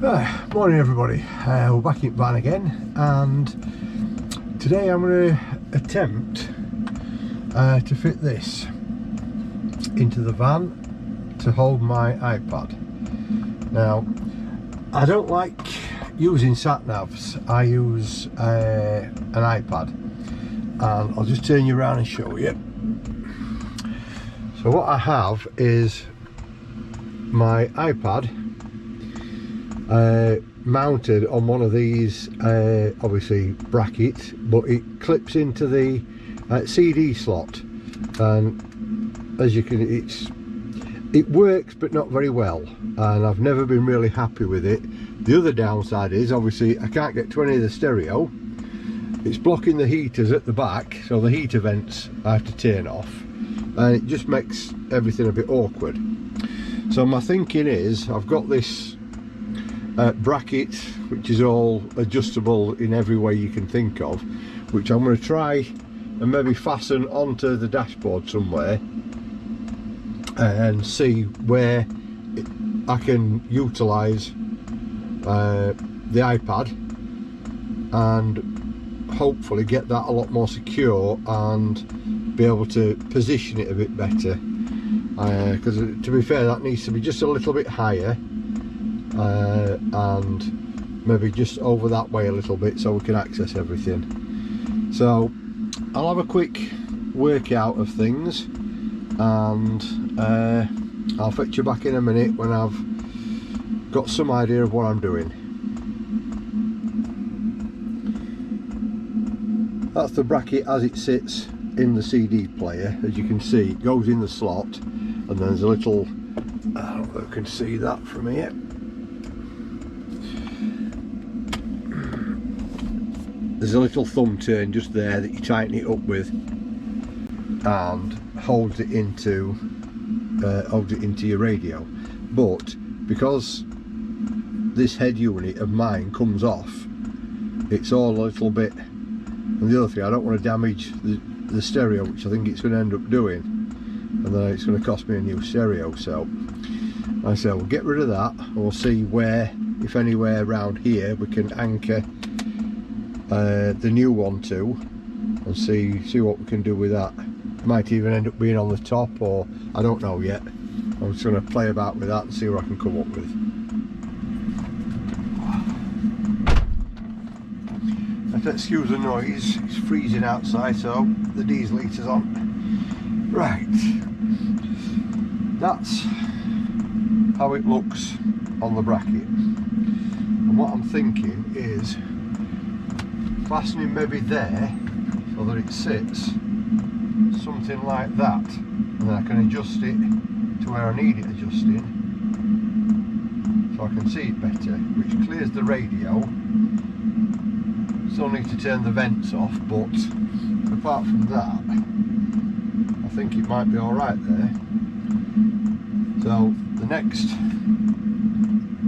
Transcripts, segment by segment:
Morning everybody, we're back in van again, and today I'm going to attempt to fit this into the van to hold my iPad. Now, I don't like using Satnavs, I use an iPad, and I'll just turn you around and show you. So what I have is my iPad mounted on one of these obviously brackets, but it clips into the CD slot, and as you can, it works but not very well, and I've never been really happy with it. The other downside is obviously I can't get to any of the stereo. It's blocking the heaters at the back, so the heater vents I have to turn off, and it just makes everything a bit awkward. So my thinking is, I've got this bracket which is all adjustable in every way you can think of, which I'm going to try and maybe fasten onto the dashboard somewhere and see where I can utilise the iPad and hopefully get that a lot more secure and be able to position it a bit better, because to be fair, that needs to be just a little bit higher, and maybe just over that way a little bit so we can access everything. So I'll have a quick workout of things, and I'll fetch you back in a minute when I've got some idea of what I'm doing. That's the bracket as it sits in the CD player. As you can see, it goes in the slot, and then there's a little, I don't know if you can see that from here, there's a little thumb turn just there that you tighten it up with and holds it into your radio. But because this head unit of mine comes off, it's all a little bit, and the other thing, I don't want to damage the stereo, which I think it's going to end up doing, and then it's going to cost me a new stereo. So I say we'll get rid of that, and we'll see where, if anywhere around here, we can anchor the new one to, and see what we can do with that. It might even end up being on the top, or I don't know yet. I'm just going to play about with that and see what I can come up with. Excuse the noise, it's freezing outside, so the diesel heater's on. Right, that's how it looks on the bracket, and what I'm thinking is fastening maybe there so that it sits something like that, and then I can adjust it to where I need it adjusting so I can see it better, which clears the radio. Still need to turn the vents off, but apart from that, I think it might be alright there. So the next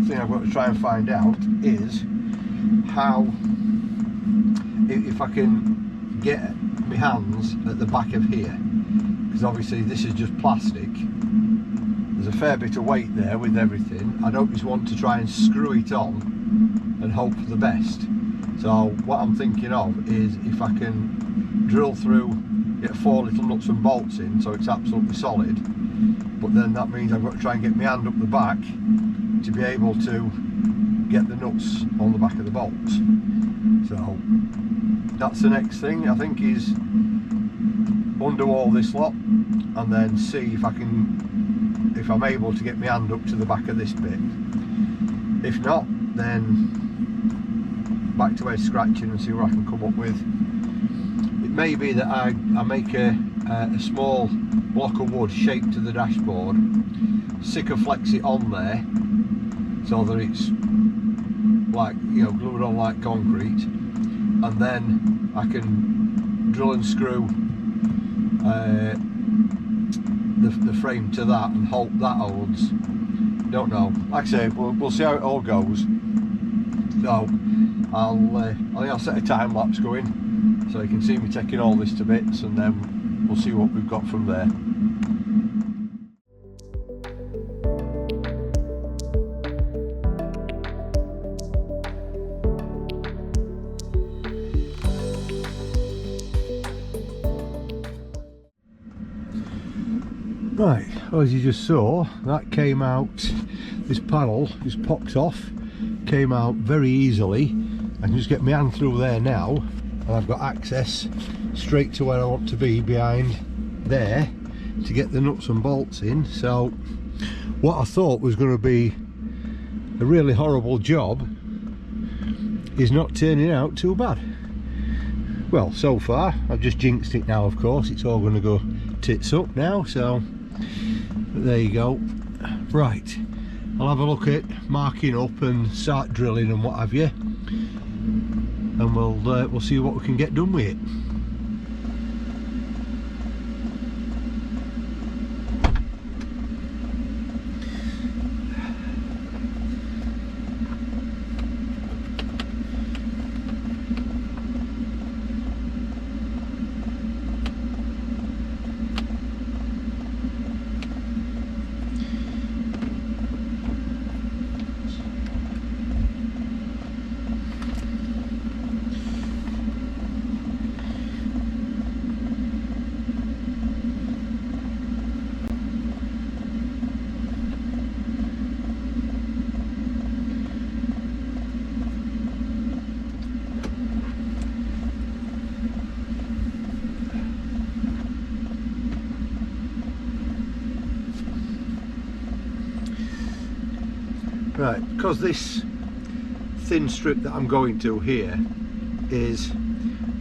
thing I've got to try and find out is how, if I can get my hands at the back of here, because obviously this is just plastic. There's a fair bit of weight there with everything. I don't just want to try and screw it on and hope for the best. So what I'm thinking of is if I can drill through, get 4 little nuts and bolts in so it's absolutely solid, but then that means I've got to try and get my hand up the back to be able to get the nuts on the back of the bolts. So that's the next thing, I think, is underwall this lot and then see if I'm able to get my hand up to the back of this bit. If not, then back to head scratching and see what I can come up with. It may be that I make a small block of wood shaped to the dashboard, flex it on there so that it's like, you know, glued on like concrete, and then I can drill and screw the frame to that and hope that holds. Don't know, like I say, we'll see how it all goes. So I'll set a time lapse going so you can see me taking all this to bits, and then we'll see what we've got from there. Right, well, as you just saw, that came out, this panel just popped off, came out very easily. I can just get my hand through there now, and I've got access straight to where I want to be, behind there, to get the nuts and bolts in. So what I thought was going to be a really horrible job is not turning out too bad. Well, so far I've just jinxed it now, of course. It's all going to go tits up now, so there you go. Right, I'll have a look at marking up and start drilling and what have you, and we'll see what we can get done with it. Right, because this thin strip that I'm going to here is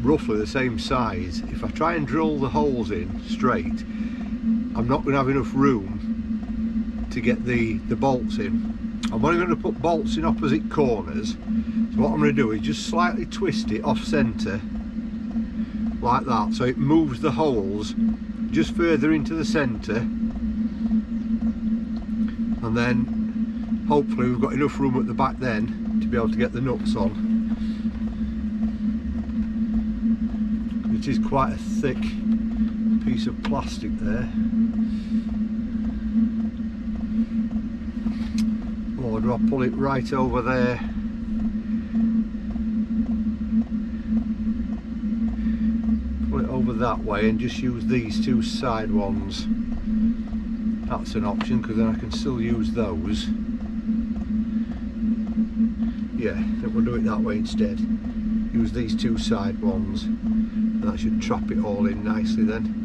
roughly the same size, if I try and drill the holes in straight, I'm not going to have enough room to get the bolts in. I'm only going to put bolts in opposite corners, so what I'm going to do is just slightly twist it off centre like that, so it moves the holes just further into the centre, and then hopefully we've got enough room at the back then to be able to get the nuts on. It is quite a thick piece of plastic there. Or do I pull it right over there? Pull it over that way and just use these two side ones. That's an option, because then I can still use those. Yeah, I think we'll do it that way instead. Use these two side ones, and that should trap it all in nicely then.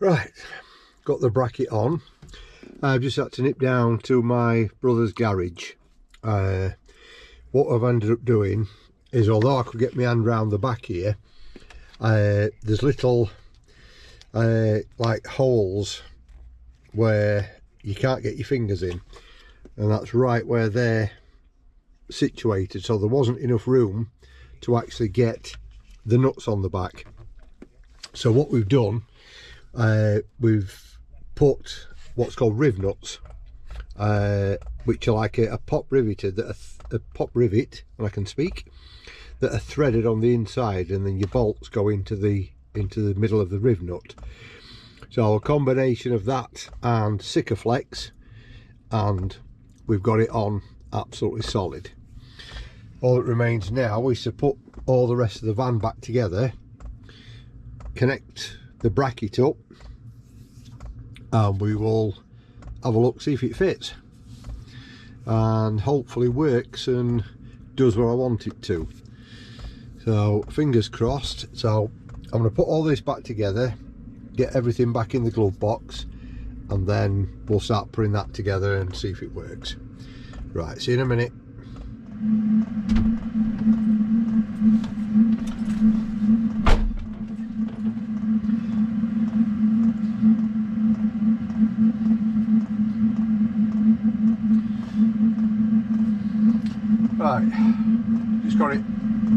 Right, got the bracket on. I've just had to nip down to my brother's garage. What I've ended up doing is, although I could get my hand round the back here, there's little like holes where you can't get your fingers in, and that's right where they're situated, so there wasn't enough room to actually get the nuts on the back. So what we've done, we've put what's called riv nuts, which are like a pop riveted, that a pop rivet, and I can speak, that are threaded on the inside, and then your bolts go into the middle of the riv nut. So a combination of that and Sikaflex, and we've got it on absolutely solid. All that remains now is to put all the rest of the van back together, connect the bracket up, and we will have a look, see if it fits, and hopefully works and does what I want it to. So fingers crossed. So I'm going to put all this back together, get everything back in the glove box, and then we'll start putting that together and see if it works. Right, see you in a minute. Right, just got it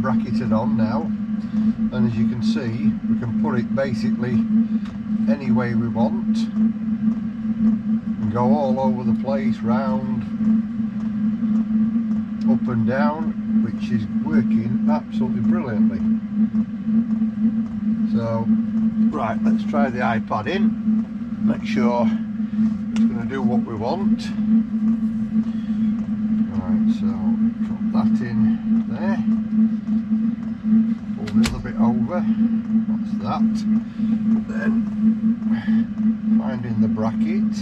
bracketed on now, and as you can see, we can put it basically any way we want and go all over the place, round, up and down, which is working absolutely brilliantly. So right, let's try the iPad in, make sure it's going to do what we want. Right, so drop that in there, pull the other bit over, that's that. Then finding the bracket,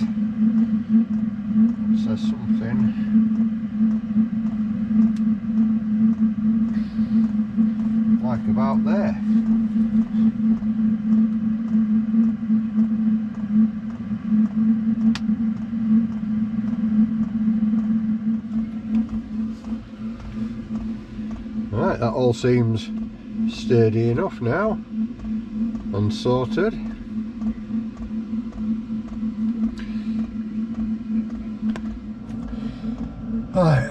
it says something like about there. Right, that all seems sturdy enough now and sorted. Right,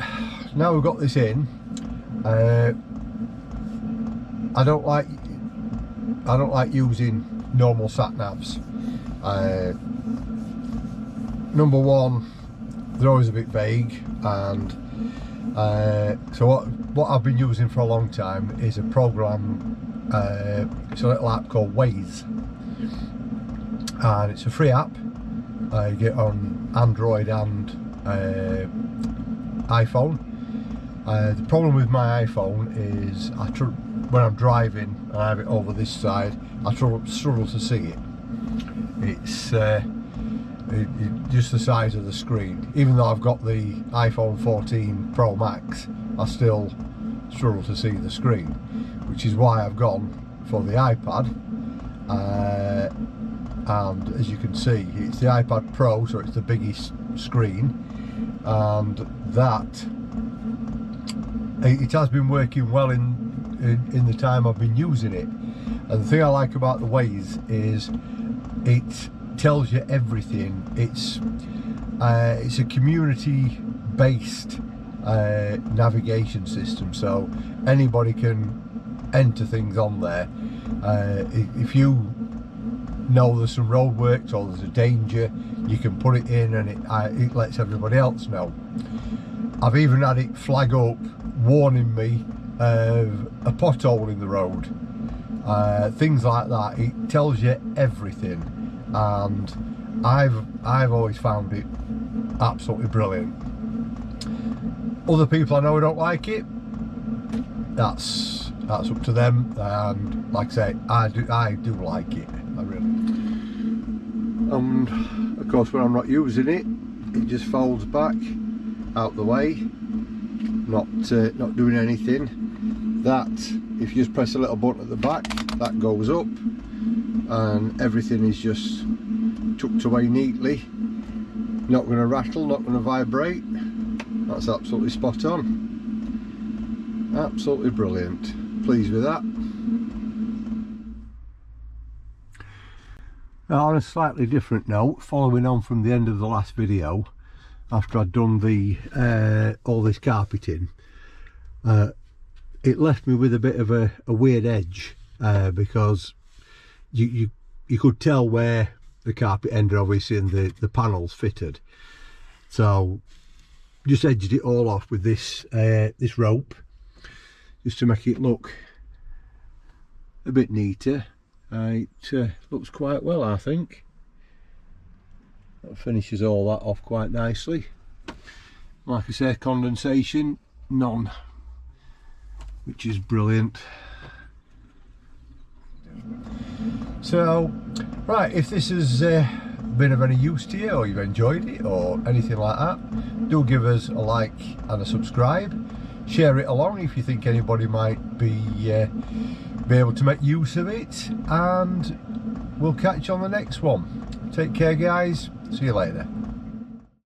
now we've got this in, I don't like using normal sat-navs. Number one, they're always a bit vague, and so what I've been using for a long time is a program, it's a little app called Waze, and it's a free app. You get on Android and iPhone. The problem with my iPhone is when I'm driving and I have it over this side, I struggle to see it. It's just the size of the screen. Even though I've got the iPhone 14 Pro Max, I still struggle to see the screen, which is why I've gone for the iPad. And as you can see, it's the iPad Pro, so it's the biggest screen, and that it has been working well in the time I've been using it. And the thing I like about the Waze is it tells you everything. It's a community-based navigation system, so anybody can enter things on there. If you know there's some roadworks or there's a danger, you can put it in, and it lets everybody else know. I've even had it flag up warning me of a pothole in the road, things like that. It tells you everything, and I've always found it absolutely brilliant. Other people I know don't like it. That's up to them, and like I say, I do like it. I really. And of course, when I'm not using it, it just folds back out the way, not doing anything. That, if you just press a little button at the back, that goes up, and everything is just tucked away neatly. Not going to rattle, not going to vibrate. That's absolutely spot on. Absolutely brilliant. Pleased with that. Now, on a slightly different note, following on from the end of the last video, after I'd done the all this carpeting, it left me with a bit of a weird edge, because you could tell where the carpet ended, obviously, and the panels fitted. So just edged it all off with this this rope, just to make it look a bit neater. It looks quite well, I think. That finishes all that off quite nicely. Like I say, condensation, none, which is brilliant. So, right, if this has been of any use to you, or you've enjoyed it, or anything like that, do give us a like and a subscribe. Share it along if you think anybody might be able to make use of it, and we'll catch you on the next one. Take care, guys. See you later.